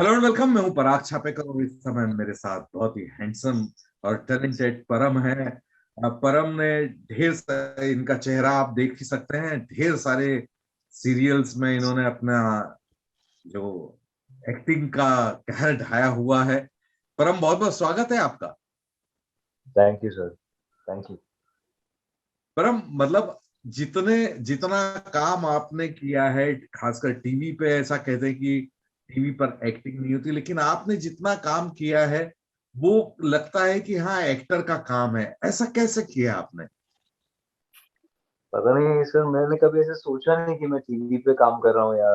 Hello and welcome. मैं हूं पराग छापेकर और इस समय मेरे साथ बहुत ही हैंडसम और टैलेंटेड परम है। परम ने ढेर सारे, इनका चेहरा आप देख ही सकते हैं, ढेर सारे सीरियल्स में इन्होंने अपना जो एक्टिंग का कहर ढाया हुआ है। परम, बहुत बहुत स्वागत है आपका। Thank you sir. Thank you. परम, मतलब जितने जितना काम आपने किया है, खासकर टीवी पे, ऐसा कहते हैं कि टीवी पर एक्टिंग नहीं होती, लेकिन आपने जितना काम किया है वो लगता है कि हाँ, एक्टर का काम है। ऐसा कैसे किया आपने? पता नहीं सर, मैंने कभी ऐसे सोचा नहीं कि मैं टीवी पे काम कर रहा हूँ या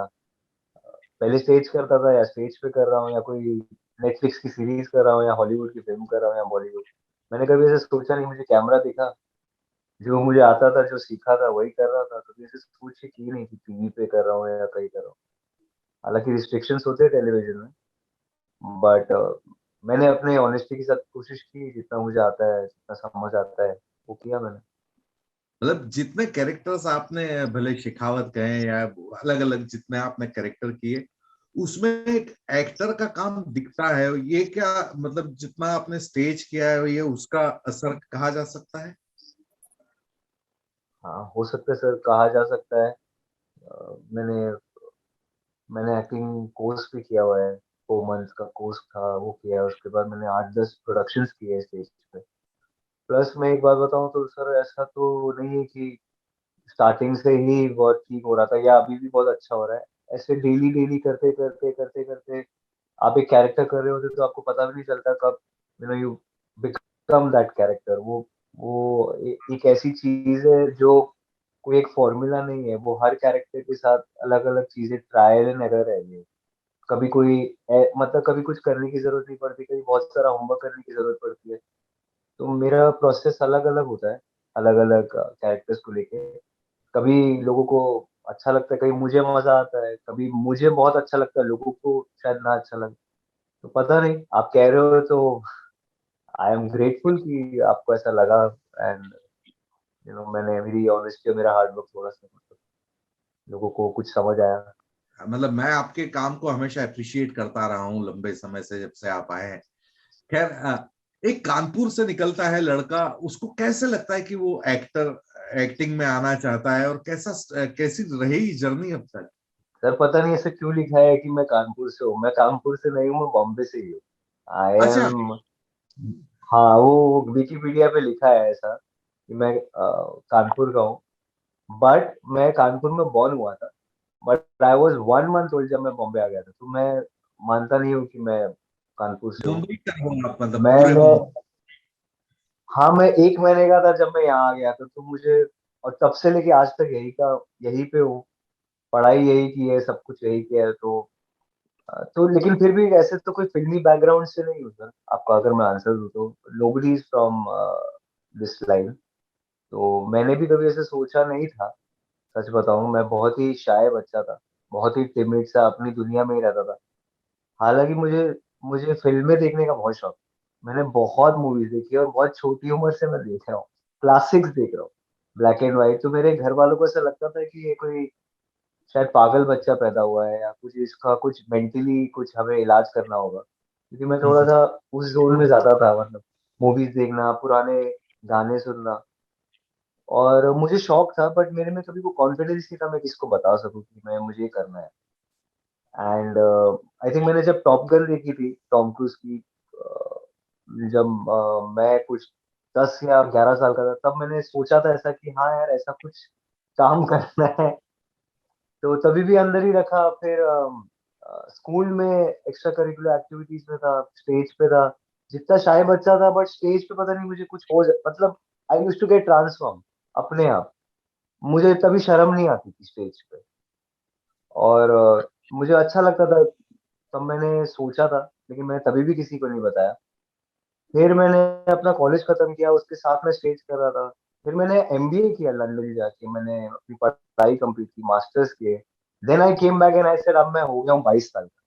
पहले स्टेज करता था या स्टेज पे कर रहा हूँ या कोई नेटफ्लिक्स की सीरीज कर रहा हूँ या हॉलीवुड की फिल्म कर रहा हूँ या बॉलीवुड। मैंने कभी ऐसे सोचा नहीं। मुझे कैमरा दिखा, जो मुझे आता था, जो सीखा था वही कर रहा था। कभी ऐसे सोच ही की नहीं कि टीवी पे कर रहा हूँ या कहीं कर रहा हूँ। हालांकि रिस्ट्रिक्शंस होते हैं टेलीविजन में, बट मैंने अपने ऑनेस्टी के साथ कोशिश की, जितना मुझे आता है, जितना समझ आता है वो किया मैंने। मतलब जितने कैरेक्टर्स आपने, भले शेखावत कहें या अलग अलग जितने आपने कैरेक्टर किए, उसमें एक एक्टर का काम दिखता है। ये क्या, मतलब जितना आपने स्टेज किया है ये उसका असर कहा जा सकता है? हाँ, हो सकता है सर, कहा जा सकता है। मैंने मैंने एक्टिंग कोर्स भी किया हुआ है। 4 मंथ्स का कोर्स था, वो किया है। उसके बाद मैंने 8-10 प्रोडक्शंस किए स्टेज पे। प्लस मैं एक बात बताऊं तो सर, ऐसा तो नहीं है कि स्टार्टिंग से ही बहुत ठीक हो रहा था या अभी भी बहुत अच्छा हो रहा है। ऐसे डेली डेली करते करते करते करते आप एक कैरेक्टर कर रहे होते तो आपको पता भी नहीं चलता कब यू बिकम दैट कैरेक्टर। एक ऐसी चीज है जो कोई एक फॉर्मूला नहीं है। वो हर कैरेक्टर के साथ अलग अलग चीजें ट्रायल एंड एरर है ये। कभी मतलब कभी कुछ करने की जरूरत नहीं पड़ती, कभी बहुत सारा होमवर्क करने की जरूरत पड़ती है। तो मेरा प्रोसेस अलग अलग होता है, अलग अलग कैरेक्टर्स को लेके। कभी लोगों को अच्छा लगता है, कभी मुझे मजा आता है, कभी मुझे बहुत अच्छा लगता है, लोगों को शायद ना अच्छा लगे। तो पता नहीं, आप कह रहे हो तो आई एम ग्रेटफुल कि आपको ऐसा लगा। एंड मैंने मेरी ऑनेस्टी और मेरा हार्ड वर्क थोड़ा सा मतलब लोगों को कुछ समझ आया। मतलब मैं आपके काम को हमेशा अप्रिशिएट करता रहा हूँ लंबे समय से, जब से आप आए हैं। खैर, एक कानपुर से निकलता है लड़का, उसको कैसे लगता है कि वो एक्टिंग में आना चाहता है, और कैसी रही जर्नी अब तक? सर पता नहीं ऐसे क्यों लिखा है कि मैं कानपुर से हूँ। मैं कानपुर से नहीं हूँ, मैं बॉम्बे से ही हूँ। आई अच्छा। एम। हाँ, वो विकिपीडिया पे लिखा है ऐसा कि मैं कानपुर का हूँ। बट मैं कानपुर में बॉर्न हुआ था। But I was 1 month old जब मैं बॉम्बे आ गया था। तो मैं मानता नहीं हूँ कि मैं कानपुर से हूँ। मुंबई का हूँ आप, मतलब मैं पूरे मैं मुंबई? हाँ, मैं 1 महीने का था जब मैं यहाँ आ गया था। तो मुझे, और तब से लेके आज तक यही पे हूँ। पढ़ाई यही की है, सब कुछ यही किया है। तो लेकिन फिर भी ऐसे तो कोई फिल्मी बैकग्राउंड से नहीं हूँ सर। आपको अगर मैं आंसर दूँ तो nobody is from this line. तो मैंने भी कभी ऐसे सोचा नहीं था। सच बताऊं, मैं बहुत ही शाय बच्चा था, बहुत ही टिमिड सा, अपनी दुनिया में ही रहता था। हालांकि मुझे मुझे फिल्में देखने का बहुत शौक। मैंने बहुत मूवीज देखी है और बहुत छोटी उम्र से मैं देख रहा हूँ। क्लासिक्स देख रहा हूँ, ब्लैक एंड व्हाइट। तो मेरे घर वालों को ऐसा लगता था कि ये कोई शायद पागल बच्चा पैदा हुआ है या कुछ, इसका कुछ मेंटली कुछ हमें इलाज करना होगा। क्योंकि मैं थोड़ा सा उस जोन में ज्यादा था, मतलब मूवीज देखना, पुराने गाने सुनना। और मुझे शौक था, बट मेरे में कभी वो कॉन्फिडेंस नहीं था मैं किसको बता सकूं कि मैं मुझे ये करना है। एंड आई थिंक मैंने जब टॉप गन देखी थी टॉम क्रूज की, जब मैं कुछ 10 या 11 साल का था, तब मैंने सोचा था ऐसा कि हाँ यार, ऐसा कुछ काम करना है। तो तभी भी अंदर ही रखा। फिर स्कूल में एक्स्ट्रा करिकुलर एक्टिविटीज में था, स्टेज पे था। जितना शाय बच्चा था, बट स्टेज पे पता नहीं मुझे कुछ मतलब आई यूज टू गेट ट्रांसफॉर्म अपने आप। मुझे तभी शर्म नहीं आती थी स्टेज पे। और मुझे अच्छा लगता था। तब मैंने सोचा था, लेकिन मैंने तभी भी किसी को नहीं बताया। फिर मैंने अपना कॉलेज खत्म किया, उसके साथ मैं स्टेज कर रहा था। फिर मैंने एमबीए किया लंदन जाके, मैंने अपनी पढ़ाई कंप्लीट की, मास्टर्स किए। Then I came back and I said अब मैं हो गया हूँ 22 साल का।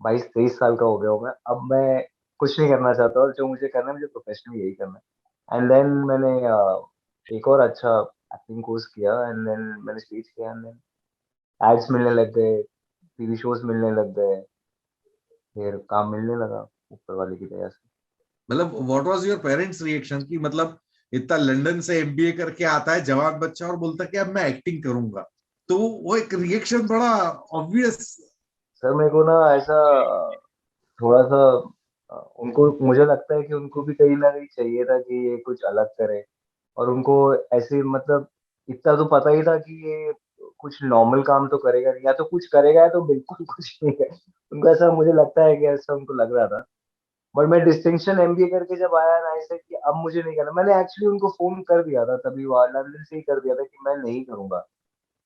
22-23 साल का हो गया हूँ मैं। अब मैं कुछ नहीं करना चाहता, और जो मुझे करना है, मुझे प्रोफेशनली यही करना है। एंड देन मैंने एक और अच्छा एक्टिंग कोर्स किया। एंड देन मैंने स्टेज किया। एंड देन एड्स मिलने लग गए, टीवी शोज मिलने लग गए। फिर काम मिलने लगा ऊपर वाले की दया से। मतलब what was your parents reaction की मतलब इतना लंदन से एमबीए करके आता है जवान बच्चा और बोलता है कि अब मैं एक्टिंग करूंगा, तो वो एक रिएक्शन बड़ा ऑब्वियस। सर मेरे को ना ऐसा थोड़ा-सा उनको मुझे लगता है कि उनको भी कहीं न कहीं चाहिए था कि ये कुछ अलग करे और उनको ऐसे मतलब इतना तो पता ही था कि ये कुछ नॉर्मल काम तो करेगा नहीं, या तो कुछ करेगा या तो बिल्कुल कुछ नहीं है। उनको ऐसा मुझे लगता है कि ऐसा उनको लग रहा था। बट मैं डिस्टिंक्शन एमबीए करके जब आया ना ऐसे कि अब मुझे नहीं करना, मैंने एक्चुअली उनको फ़ोन कर दिया था तभी वहाँ लंदन से ही कर दिया था कि मैं नहीं करूँगा।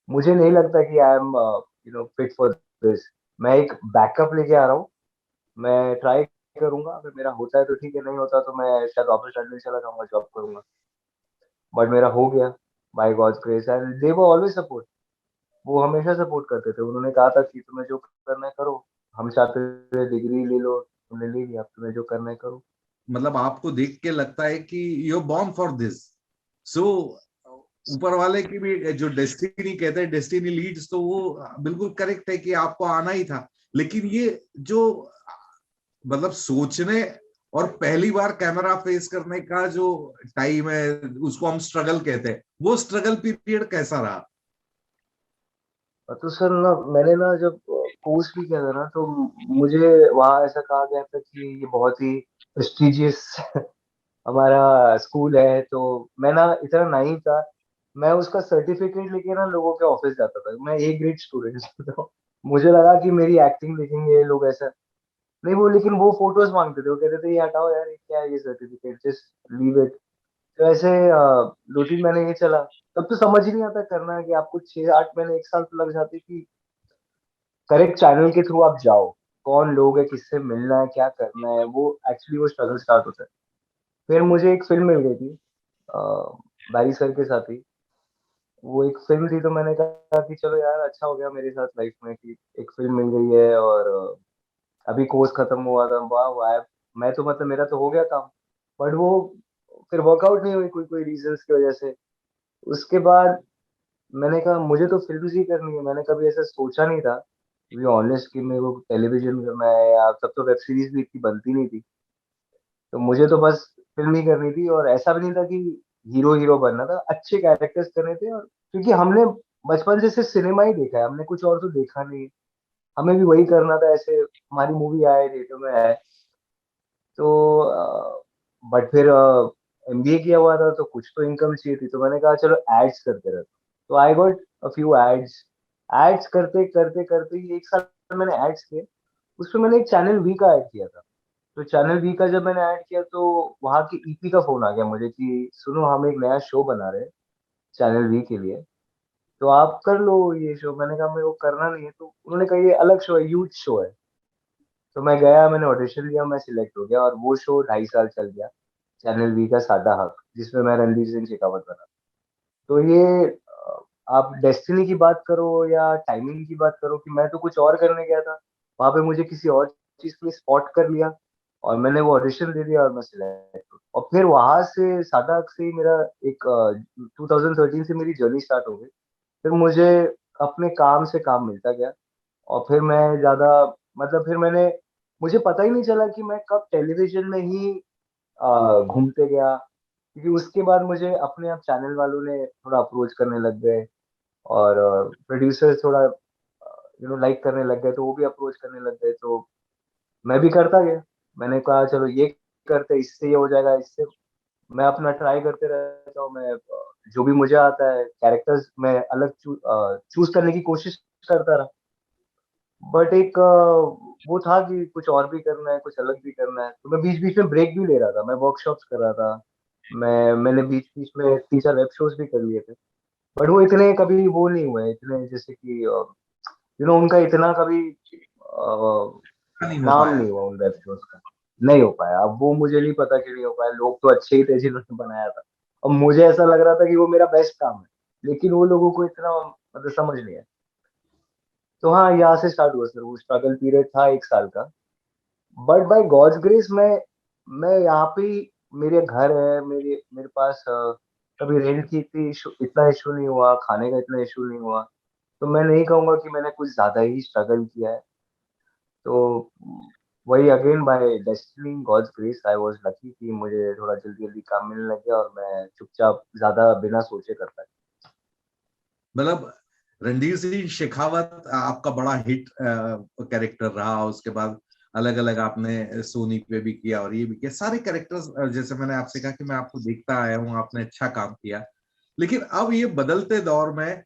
मुझे नहीं लगता कि I am fit for this. मैं एक बैकअप लेके आ रहा हूँ, मैं ट्राई करूँगा, अगर मेरा होता है तो ठीक है, नहीं होता तो मैं शायद वापस लंदन चला जाऊँगा, जॉब करूँगा। बट मेरा हो गया by God's grace and they were always support. वो हमेशा सपोर्ट करते थे। उन्होंने कहा था कि तुम्हें जो करना है करो। हम चाहते थे डिग्री ले लो, तुमने ले लिया, अब तुम्हें जो करना है करो। मतलब आपको देख के लगता है कि यू बॉर्न फॉर दिस, सो ऊपर वाले की भी जो डेस्टिनी कहते हैं, डेस्टिनी लीड्स, तो वो बिल्कुल करेक्ट है कि आपको आना ही था। लेकिन ये जो मतलब सोचने और पहली बार कैमरा फेस करने का जो टाइम है, उसको हम स्ट्रगल कहते हैं, वो स्ट्रगल पीरियड कैसा रहा? तो सर ना मैंने ना जब कोर्स भी किया था ना तो मुझे वहाँ ऐसा कहा गया था कि ये बहुत ही प्रेस्टिजियस हमारा स्कूल है, तो मैं ना इतना नाइव था। मैं उसका सर्टिफिकेट लेके ना लोगों के ऑफिस जाता था। मैं ए ग्रेड स्टूडेंट तो मुझे लगा कि मेरी एक्टिंग देखेंगे ये लोग ऐसा नहीं, वो लेकिन वो फोटोज मांगते थे। वो कहते थे ये हटाओ यार, ये क्या है, ये सर्टिफिकेट जस्ट लीव इट। तो ऐसे 2-3 महीने ये चला। तब तो समझ ही नहीं आता करना है कि आपको 6-8 महीने 1 साल तो लग जाते कि करेक्ट चैनल के थ्रू आप जाओ, कौन लोग है, किससे मिलना है, क्या करना है, वो एक्चुअली वो स्ट्रगल स्टार्ट होता है। फिर मुझे एक फिल्म मिल गई थी अ, बैरी सर के साथ ही। वो एक फिल्म थी तो मैंने कहा कि चलो यार अच्छा हो गया मेरे साथ लाइफ में कि एक फिल्म मिल गई है और अभी कोर्स खत्म हुआ था। वाह वाह, मैं तो मतलब मेरा तो हो गया काम। बट वो फिर वर्कआउट नहीं हुई कोई कोई रीजंस की वजह से। उसके बाद मैंने कहा मुझे तो फिल्म ही करनी है। मैंने कभी ऐसा सोचा नहीं था टू बी ऑनेस्ट कि मेरे को टेलीविजन करना है, या तब तो वेब सीरीज भी इतनी बनती नहीं थी। तो मुझे तो बस फिल्म ही करनी थी और ऐसा भी नहीं था कि हीरो हीरो बनना था, अच्छे कैरेक्टर्स करने थे। और क्योंकि हमने बचपन से सिर्फ सिनेमा ही देखा है, हमने कुछ और तो देखा नहीं। हमें भी वही करना था। ऐसे हमारी मूवी आए, थिएटर में आए तो बट फिर एमबीए किया हुआ था तो कुछ तो इनकम चाहिए थी, तो मैंने कहा चलो एड्स करते रहते हैं। तो I got a few ads. Ads करते करते करते ही 1 साल मैंने एड्स किए। उसमें मैंने एक चैनल वी का ऐड किया था। तो चैनल वी का जब मैंने ऐड किया तो वहाँ की ईपी का फोन आ गया मुझे कि सुनो हम एक नया शो बना रहे हैं चैनल वी के लिए, तो आप कर लो ये शो। मैंने कहा मेरे को करना नहीं है। तो उन्होंने कहा ये अलग शो है, यूथ शो है। तो मैं गया, मैंने ऑडिशन दिया, मैं सिलेक्ट हो गया और वो शो 2.5 साल चल गया, चैनल वी का सादा हक, जिसमें मैं रणवीर सिंह शेखावत बना। तो ये आप डेस्टिनी की बात करो या टाइमिंग की बात करो कि मैं तो कुछ और करने गया था, वहां पे मुझे किसी और चीज के लिए स्पॉट कर लिया और मैंने वो ऑडिशन दे दिया और मैं सिलेक्ट हो। और फिर वहां से सादा हक से ही मेरा एक 2013 से मेरी जर्नी स्टार्ट हो गई। फिर मुझे अपने काम से काम मिलता गया और फिर मैं ज्यादा मतलब फिर मैंने मुझे पता ही नहीं चला कि मैं कब टेलीविजन में ही घूमते गया। क्योंकि उसके बाद मुझे अपने आप चैनल वालों ने थोड़ा अप्रोच करने लग गए और प्रोड्यूसर्स थोड़ा लाइक करने लग गए, तो वो भी अप्रोच करने लग गए। तो मैं भी करता गया। मैंने कहा चलो ये करते, इससे ये हो जाएगा, इससे मैं अपना ट्राई करते रहता हूँ। मैं जो भी मुझे आता है कैरेक्टर्स मैं अलग चूज करने की कोशिश करता रहा। बट एक वो था कि कुछ और भी करना है, कुछ अलग भी करना है। तो मैं बीच बीच में ब्रेक भी ले रहा था, मैं वर्कशॉप्स कर रहा था। मैंने बीच बीच में 3-4 वेब शोज भी कर लिए थे। बट वो इतने कभी वो नहीं हुए, इतने जैसे कि उनका इतना कभी नहीं हो नाम पाया। नहीं हुआ उन वेब शोज का। नहीं हो पाया। अब वो मुझे नहीं पता कि नहीं हो पाया, लोग तो अच्छे ही थे जिन्होंने बनाया था। अब मुझे ऐसा लग रहा था कि वो मेरा बेस्ट काम है, लेकिन वो लोगों को इतना मतलब समझ नहीं है। तो हाँ, यहाँ से स्टार्ट हुआ सर, वो स्ट्रगल पीरियड था 1 साल का। बट बाय गॉड्स ग्रेस मैं यहाँ पे ही, मेरे घर है, मेरे मेरे पास कभी रेंट की इतना इशू नहीं हुआ, खाने का इतना इशू नहीं हुआ। तो मैं नहीं कहूंगा कि मैंने कुछ ज्यादा ही स्ट्रगल किया है। तो वही again by destiny God's grace I was lucky कि मुझे थोड़ा जल्दी जल्दी काम मिलने लग गया और मैं चुपचाप ज्यादा बिना सोचे कर पाया। मतलब रणधीर सिंह शेखावत आपका बड़ा हिट कैरेक्टर रहा, उसके बाद अलग अलग आपने सोनी पे भी किया और ये भी किया, सारे कैरेक्टर्स जैसे मैंने आपसे कहा कि मैं आपको देखता आया हूँ, आपने अच्छा काम किया। लेकिन अब ये बदलते दौर में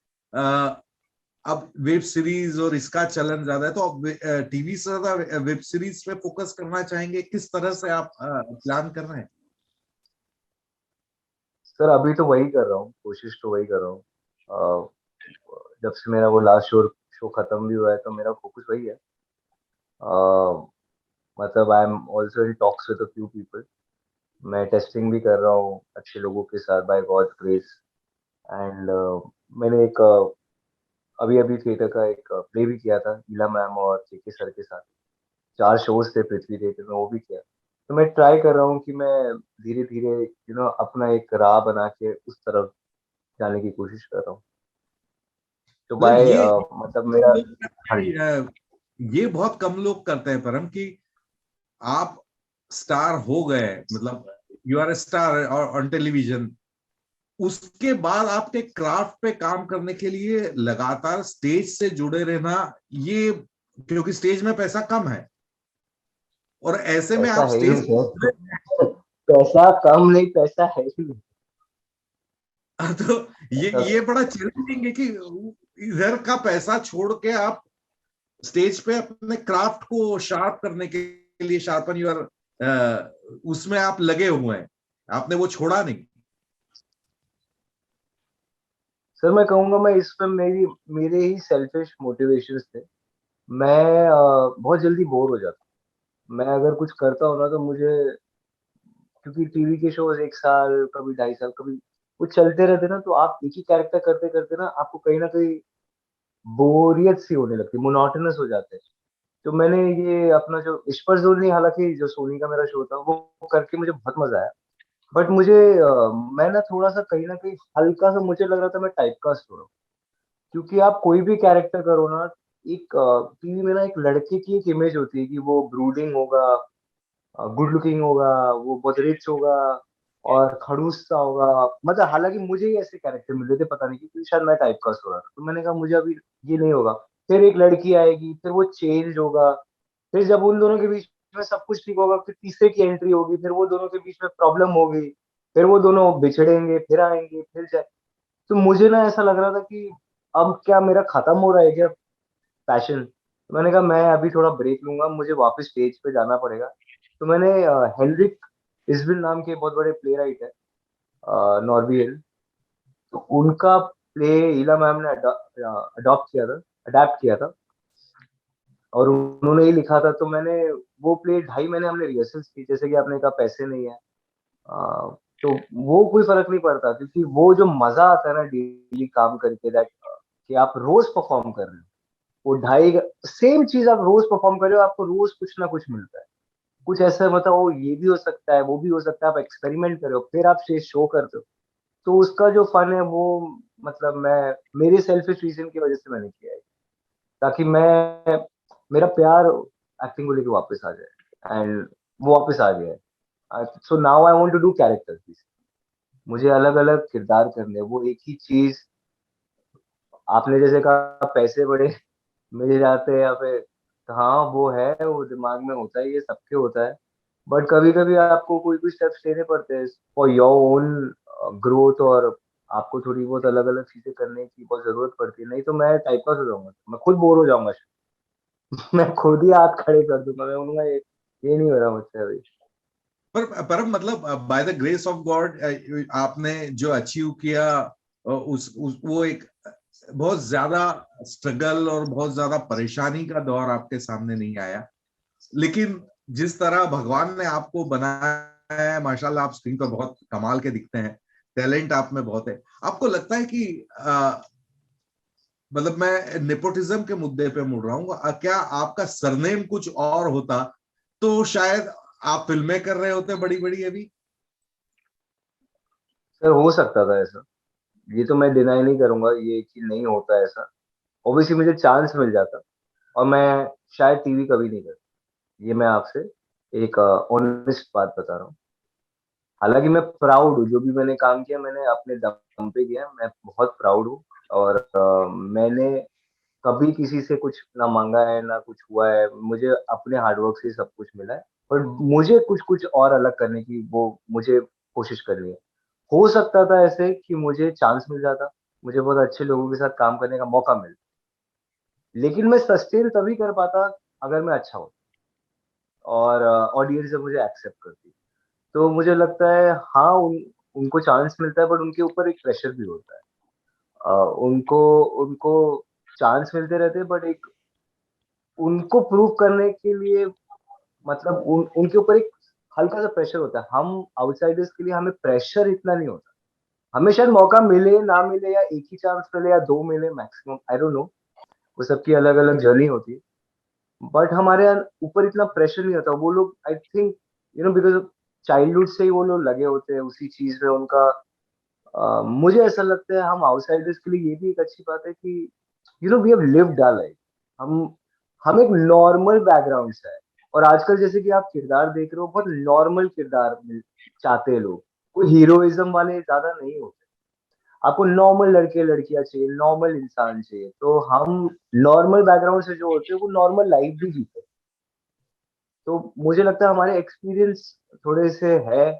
अब वेब सीरीज और इसका चलन ज्यादा है, तो अब टीवी से ज्यादा वेब सीरीज पे फोकस करना चाहेंगे, किस तरह से आप प्लान कर रहे हैं? सर अभी तो वही कर रहा हूँ, कोशिश तो वही कर रहा हूँ। जब से मेरा वो लास्ट शो शो खत्म भी हुआ है तो मेरा फोकस वही है। अ, मतलब I am also in talks with a few people. मैं टेस्टिंग भी कर रहा हूँ अच्छे लोगों के साथ बाय गॉड ग्रेस। एंड मैंने एक अभी अभी थिएटर का एक प्ले भी किया था ईला मैम और के सर के साथ। 4 शोज थे पृथ्वी थिएटर में, वो भी किया। तो मैं ट्राई कर रहा हूँ कि मैं धीरे धीरे अपना एक राह बना के उस तरफ जाने की कोशिश कर रहा हूँ। तो मतलब बाय ये मतलब कम मेरा। लोग हाँ जी। करते हैं, ये बहुत कम लोग करते हैं परम, कि आप स्टार हो गए, मतलब you are a star on television, उसके बाद आपके क्राफ्ट पे काम करने के लिए लगातार स्टेज से जुड़े रहना, ये क्योंकि स्टेज में पैसा कम है और ऐसे में पैसा आप है ही स्टेज नहीं से जुड़े सर। पैसा कम नहीं, पैसा है ही नहीं। तो ऐसा ये बड़ा चैलेंजिंग है कि इधर का पैसा छोड़ के आप स्टेज पे अपने क्राफ्ट को शार्प करने के लिए, शार्पन यूर, उसमें आप लगे हुए हैं, आपने वो छोड़ा नहीं। सर मैं कहूंगा मैं इसमें मेरी मेरे ही सेल्फिश मोटिवेशंस थे। मैं बहुत जल्दी बोर हो जाता हूँ। मैं अगर कुछ करता हूँ ना तो मुझे, क्योंकि टीवी के शोज 1 साल कभी 2.5 साल कभी वो चलते रहते ना, तो आप एक ही कैरेक्टर करते करते ना आपको कहीं ना कहीं बोरियत सी होने लगती है, मोनोटोनस हो जाते हैं। तो मैंने ये अपना जो इश्पर जोनी, हालांकि जो सोनी का मेरा शो था वो करके मुझे बहुत मजा आया। बट मुझे मैं ना थोड़ा सा कहीं ना कहीं हल्का सा मुझे लग रहा था मैं टाइपकास्ट हो रहा हूँ। क्योंकि आप कोई भी कैरेक्टर करो ना, एक टीवी में ना एक लड़के की एक इमेज होती है कि वो ब्रूडिंग होगा, गुड लुकिंग होगा, वो बहुत रिच होगा और खड़ूस सा होगा। मतलब हालांकि मुझे ही ऐसे कैरेक्टर मिल रहे थे, पता नहीं क्योंकि शायद मैं टाइपकास्ट हो रहा था, तो मैंने कहा मुझे अभी ये नहीं होगा। फिर एक लड़की आएगी, फिर वो चेंज होगा। फिर जब उन दोनों के बीच में सब कुछ ठीक होगा, फिर तीसरे की एंट्री होगी, फिर वो दोनों के बीच में प्रॉब्लम होगी। फिर वो दोनों बिछड़ेंगे, फिर आएंगे, फिर जाए। तो मुझे ना ऐसा लग रहा था कि अब क्या मेरा खत्म हो रहा है क्या पैशन। तो मैंने कहा मैं अभी थोड़ा ब्रेक लूंगा, मुझे वापस स्टेज पे जाना पड़ेगा। तो मैंने हेनरिक इजबिल नाम के बहुत बड़े प्ले राइट है, नॉर्वे, तो उनका प्ले इला मैम ने अडॉप्ट किया था, अडेप्ट किया था। और उन्होंने ही लिखा था, तो मैंने वो प्ले 2.5 महीने हमने रिहर्सल्स की। जैसे कि आपने कहा पैसे नहीं है, तो वो कोई फर्क नहीं पड़ता, क्योंकि वो जो मजा आता है ना डेली काम करके, दैट कि आप रोज परफॉर्म कर रहे हो, वो ढाई सेम चीज आप रोज परफॉर्म कर रहे हो, आपको रोज कुछ ना कुछ मिलता है। कुछ ऐसा मतलब वो ये भी हो सकता है, वो भी हो सकता है, आप एक्सपेरिमेंट करो फिर आप स्टेज शो करते हो। तो उसका जो फन है वो, मतलब मैं मेरे सेल्फिश रीजन की वजह से मैंने किया है, ताकि मैं मेरा प्यार एक्टिंग को लेके वापस आ जाए। एंड वो वापस आ गया है। So now I want to do characters. मुझे अलग अलग किरदार करने हैं, वो एक ही चीज। आपने जैसे कहा पैसे बड़े मिल जाते हैं या फिर, हाँ वो है, वो दिमाग में होता है, ये सबके होता है। बट कभी कभी आपको कोई कोई स्टेप्स लेने पड़ते हैं फॉर योर ओन ग्रोथ, और आपको थोड़ी बहुत अलग अलग चीजें करने की बहुत जरूरत पड़ती है, नहीं तो मैं टाइप पास हो जाऊंगा, मैं खुद बोर हो जाऊंगा मैं खुद ही हाथ खड़े कर दूंगा, मैं बोलूंगा ये नहीं हो रहा मुझसे अभी। पर मतलब by the grace of God आपने जो अचीव किया, वो एक बहुत ज्यादा स्ट्रगल और बहुत ज्यादा परेशानी का दौर आपके सामने नहीं आया। लेकिन जिस तरह भगवान ने आपको बनाया है, माशाल्लाह, आप स्क्रीन पर बहुत कमाल के दिखते हैं, टैलेंट आप में बहुत है। आपको लगता है कि मतलब मैं नेपोटिज्म के मुद्दे पे मुड़ रहा हूँ, क्या आपका सरनेम कुछ और होता तो शायद आप फिल्में कर रहे होते बड़ी बड़ी अभी? सर हो सकता था ऐसा, ये तो मैं डिनाई नहीं करूंगा ये कि नहीं होता ऐसा। ऑब्वियसली मुझे चांस मिल जाता और मैं शायद टीवी कभी नहीं करता। ये मैं आपसे एक ऑनेस्ट बात बता रहा हूँ। हालांकि मैं प्राउड हूँ, जो भी मैंने काम किया मैंने अपने दम पे किया, मैं बहुत प्राउड हूँ। और मैंने कभी किसी से कुछ ना मांगा है ना कुछ हुआ है, मुझे अपने हार्डवर्क से सब कुछ मिला है। पर मुझे कुछ कुछ और अलग करने की वो मुझे कोशिश करनी है। हो सकता था ऐसे कि मुझे चांस मिल जाता, मुझे बहुत अच्छे लोगों के साथ काम करने का मौका मिल, लेकिन मैं सस्टेन तभी कर पाता अगर मैं अच्छा हूँ और ऑडियंस जब मुझे एक्सेप्ट करती। तो मुझे लगता है हाँ, उनको चांस मिलता है, बट उनके ऊपर एक प्रेशर भी होता है। उनको उनको चांस मिलते रहते हैं, बट एक उनको प्रूव करने के लिए, मतलब उनके ऊपर एक हल्का सा प्रेशर होता है। हम आउटसाइडर्स के लिए हमें प्रेशर इतना नहीं होता। हमें शायद मौका मिले ना मिले, या एक ही चांस मिले या दो मिले मैक्सिमम, आई डोंट नो, वो सबकी अलग अलग जर्नी होती है। बट हमारे ऊपर इतना प्रेशर नहीं होता। वो लोग आई थिंक बिकॉज चाइल्डहुड से ही वो लोग लगे होते हैं उसी चीज में उनका। मुझे ऐसा लगता है हम आउटसाइडर्स के लिए ये भी एक अच्छी बात है कि we have lived our life. हम एक नॉर्मल बैकग्राउंड से है। और आजकल जैसे कि आप किरदार देख रहे हो, बहुत नॉर्मल किरदार चाहते हैं लोग, कोई हीरोइज्म वाले ज्यादा नहीं होते। आपको नॉर्मल लड़के लड़कियां चाहिए, नॉर्मल इंसान चाहिए। तो हम नॉर्मल बैकग्राउंड से जो होते हैं वो नॉर्मल लाइफ भी जीते हैं। तो मुझे लगता है हमारे एक्सपीरियंस थोड़े से है।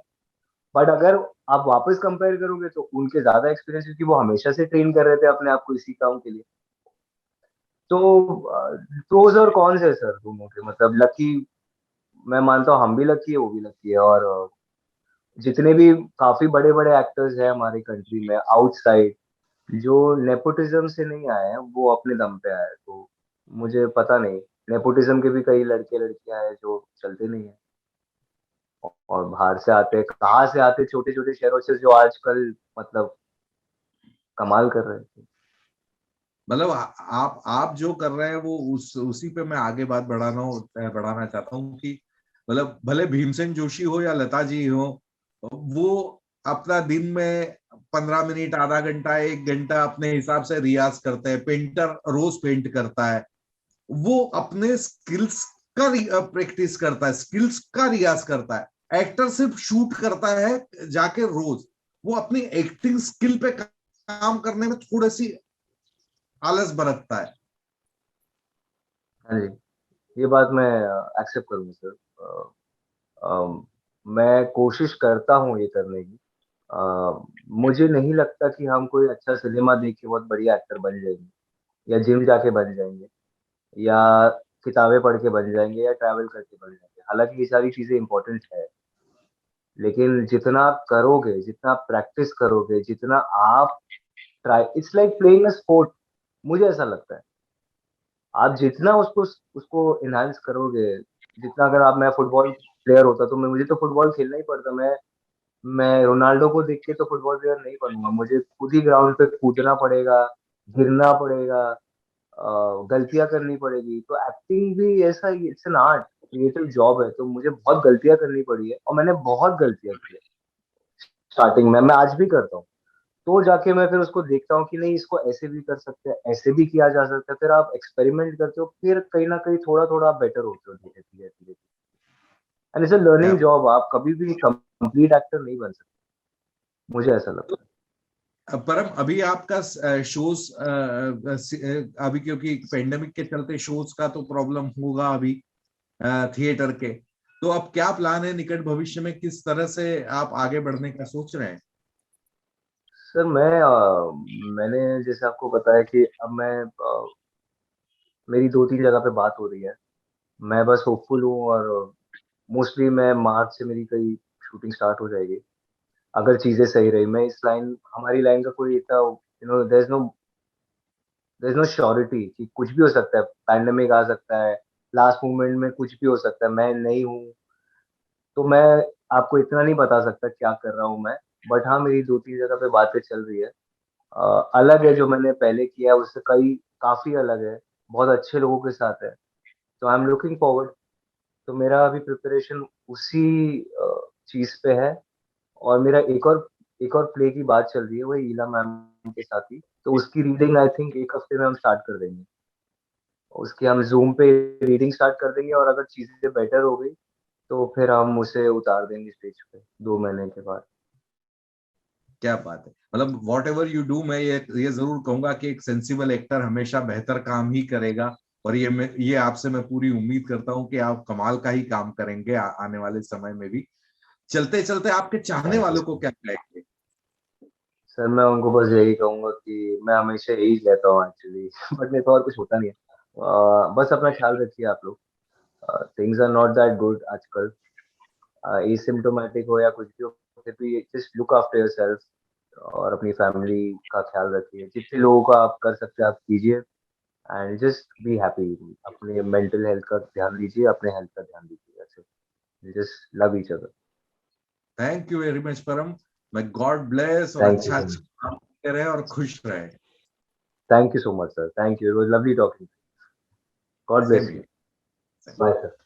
बट अगर आप वापस कंपेयर करोगे तो उनके ज्यादा एक्सपीरियंस, क्योंकि वो हमेशा से ट्रेन कर रहे थे अपने आप को इसी काम के लिए। तो प्रोज और कॉन्स है सर दोनों के। मतलब लकी, मैं मानता हूँ हम भी लकी है, वो भी लकी है। और जितने भी काफी बड़े बड़े एक्टर्स हैं हमारी कंट्री में आउटसाइड, जो नेपोटिज्म से नहीं आए हैं, वो अपने दम पे आए हैं। तो मुझे पता नहीं, नेपोटिज्म के भी कई लड़के लड़कियां हैं जो चलते नहीं है, और बाहर से आते, कहाँ से आते, छोटे छोटे शहरों से, जो आजकल मतलब कमाल कर रहे थे। मतलब आप जो कर रहे हैं वो उसी पे मैं आगे बात बढ़ाना चाहता हूँ कि मतलब भले भीमसेन जोशी हो या लता जी हो, वो अपना दिन में 15 मिनट, आधा घंटा, 1 घंटा अपने हिसाब से रियाज करते हैं। पेंटर रोज पेंट करता है, वो अपने स्किल्स का प्रैक्टिस करता है, स्किल्स का रियाज करता है। एक्टर सिर्फ शूट करता है जाके रोज, वो अपनी एक्टिंग स्किल पे काम करने में थोड़ी सी आलस बरतता है। हाँ जी, ये बात मैं एक्सेप्ट करूंगा सर। मैं कोशिश करता हूँ ये करने की। मुझे नहीं लगता कि हम कोई अच्छा सिनेमा देख के बहुत बढ़िया एक्टर बन जाएंगे, या जिम जाके बन जाएंगे, या किताबें पढ़ के बन जाएंगे, या ट्रैवल करके बन जाएंगे। हालांकि ये सारी चीजें इंपॉर्टेंट है, लेकिन जितना आप करोगे, जितना आप प्रैक्टिस करोगे, जितना आप try, it's like playing a sport. मुझे ऐसा लगता है आप जितना उसको उसको इनहांस करोगे, जितना, अगर आप, मैं फुटबॉल प्लेयर होता तो मैं, मुझे तो फुटबॉल खेलना ही पड़ता। मैं रोनाल्डो को देख के तो फुटबॉल प्लेयर नहीं बनूंगा, मुझे खुद ही ग्राउंड पे कूदना पड़ेगा, गिरना पड़ेगा, गलतियां करनी पड़ेगी। तो एक्टिंग भी ऐसा ही, it's an art, creative job है। तो मुझे बहुत गलतियां करनी पड़ी है, और मैंने बहुत गलतियां की है स्टार्टिंग में, मैं आज भी करता हूँ। तो जाके मैं फिर उसको देखता हूँ कि नहीं, इसको ऐसे भी कर सकते हैं, ऐसे भी किया जा सकता है। फिर आप एक्सपेरिमेंट करते हो, फिर कहीं ना कहीं थोड़ा थोड़ा आप बेटर होते हो धीरे धीरे धीरे। And it's a learning job, आप कभी भी कंप्लीट एक्टर नहीं बन सकते, मुझे ऐसा लगता है। परम, अभी आपका शोज अभी क्योंकि पेंडेमिक के चलते शोज का तो प्रॉब्लम होगा अभी थिएटर के, तो अब क्या प्लान है निकट भविष्य में? किस तरह से आप आगे बढ़ने का सोच रहे हैं? सर मैंने जैसे आपको बताया कि अब मेरी दो तीन जगह पे बात हो रही है। मैं बस होपफुल हूँ, और मोस्टली मैं मार्च से मेरी कई शूटिंग स्टार्ट हो जाएगी, अगर चीजें सही रही। मैं इस लाइन, हमारी लाइन का कोई इतना, देयर इज नो श्योरिटी कि कुछ भी हो सकता है, पैंडेमिक आ सकता है, लास्ट मोमेंट में कुछ भी हो सकता है, मैं नहीं हूँ। तो मैं आपको इतना नहीं बता सकता क्या कर रहा हूँ मैं। बट हाँ, मेरी दो तीन जगह पे बातें चल रही है। अलग है जो मैंने पहले किया है उससे, कई काफी अलग है, बहुत अच्छे लोगों के साथ है। तो आई एम लुकिंग फॉरवर्ड। तो मेरा अभी प्रिपरेशन उसी चीज पे है। और मेरा एक और प्ले की बात चल रही है, वही ईला मैम के साथ ही। तो उसकी रीडिंग आई थिंक एक हफ्ते में हम स्टार्ट कर देंगे। उसकी हम जूम पे रीडिंग स्टार्ट कर देंगे, और अगर चीजें बेटर हो गई तो फिर हम उसे उतार देंगे स्टेज पे 2 महीने के बाद। क्या बात है, मतलब वॉट एवर यू डू, मैं ये जरूर कहूंगा कि एक सेंसिबल एक्टर हमेशा बेहतर काम ही करेगा। और ये आपसे मैं पूरी उम्मीद करता हूं कि आप कमाल का ही काम करेंगे आने वाले समय में भी। चलते चलते आपके चाहने थैंक वालों यू को क्या कहेंगे? सर, मैं उनको बस यही कहूंगा कि मैं हमेशा यही कहता हूँ एक्चुअली बट मेरे को और कुछ होता नहीं है। बस अपना ख्याल रखिए आप लोग। Things are not that good आजकल, एसिम्टोमेटिक हो या कुछ भी हो, फिर भी जस्ट लुक आफ्टर योरसेल्फ और अपनी फैमिली का ख्याल रखिए। जितने लोगों का आप कर सकते हैं आप कीजिए, एंड जस्ट बी हैप्पी। अपने मेंटल हेल्थ का ध्यान दीजिए, अपने हेल्थ का ध्यान दीजिए। ऐसे just love each other. Thank you very much परम। मैं गॉड ब्लेस, और थैंक यू अच्छा सो अच्छा मच। काम करते रहे और खुश रहे। Thank you so much sir, thank you, it was lovely talking. God same bless you. Here. Bye sir.